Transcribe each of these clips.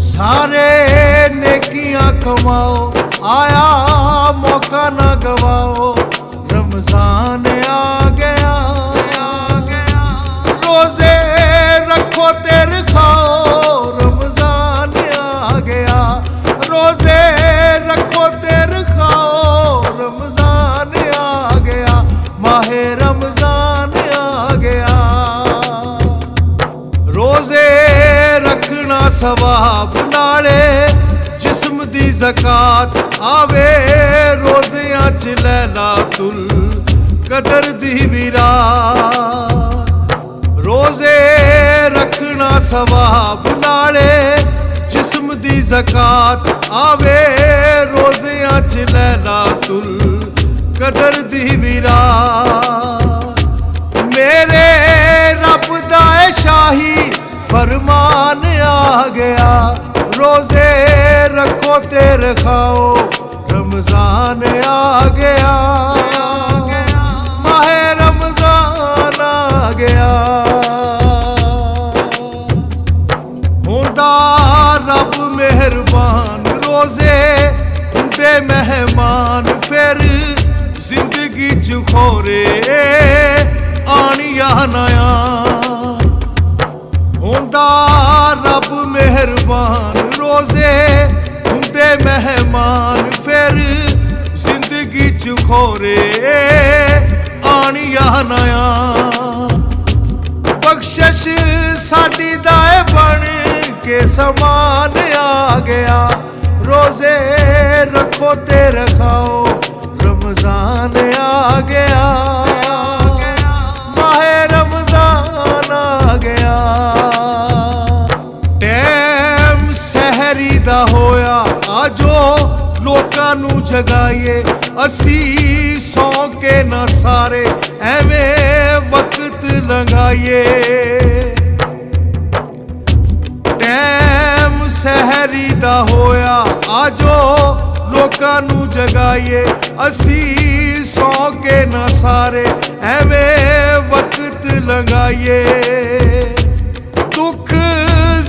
सारे नेकियां कमाओ, आया मौका न गवाओ। रमजान आ गया, रोजे रखो तेर खाओ। रमजान आ गया, रोजे रखो तेर खाओ। रमजान आ गया, माहे रमजान आ गया। रोजे रखना सवाब नाले जिस्म दी ज़कात आवे। रोज़ियां च लैलातुल कदर दी विरात। रोज़े रखना सवाब नाले जिस्म दी ज़कात आवे। रोज़ियां च लैलातुल कदर दी विरात। मेरे रब दा शाही फरमान आ गया। रोजे रखो तेर खाओ, रमजान आ गया, माहे रमजान आ गया। होंदा रब मेहरबान, रोजे हुंदे मेहमान। फिर जिंदगी च खोरे आनिया नया। होंदा रब मेहरबान, रोजे हुंदे मेहमान। फिर जिंदगी च खोरे आनिया नया। बख्शिश साडी दाए बन के समान आ गया। रोजे रखो ते रखाओ, रमजान आ गया, माहे रमजान आ गया। सहरी दा होया आजो लोकां नू जगाइए। असी सौ के ना सारे एवें वक्त लगाइए। टैम सहरी दा होया आजो लोकां नू जगाइए। असी सौ के ना सारे एवें वक्त लगाइए। दुख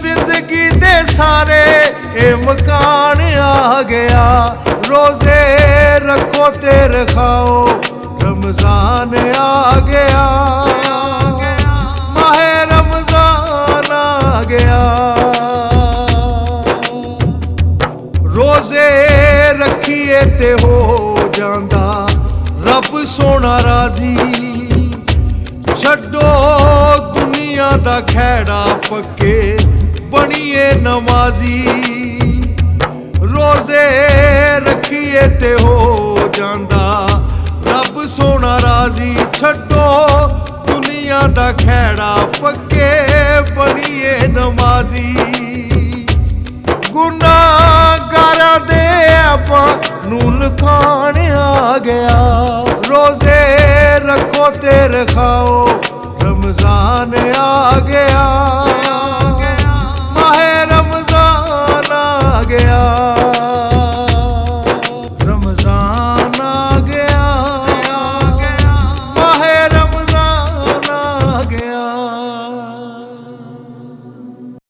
जिंदगी दे सारे मकान आ गया। रोजे रखो ते रखाओ, रमजान आ गया, माहे रमजान आ गया। रोजे रखिए ते हो जांदा रब सोना राजी। छड्डो दुनिया दा खैड़ा पक्के बनिए नमाजी। रोजे रखिए ते हो जांदा रब सोना राजी। छड्डो दुनिया दा खैड़ा पक्के बनिए नमाजी। गुनाहगारां दे आपां नू लुकाण आ गया। रोजे रखो ते रखाओ, रमजान आ गया।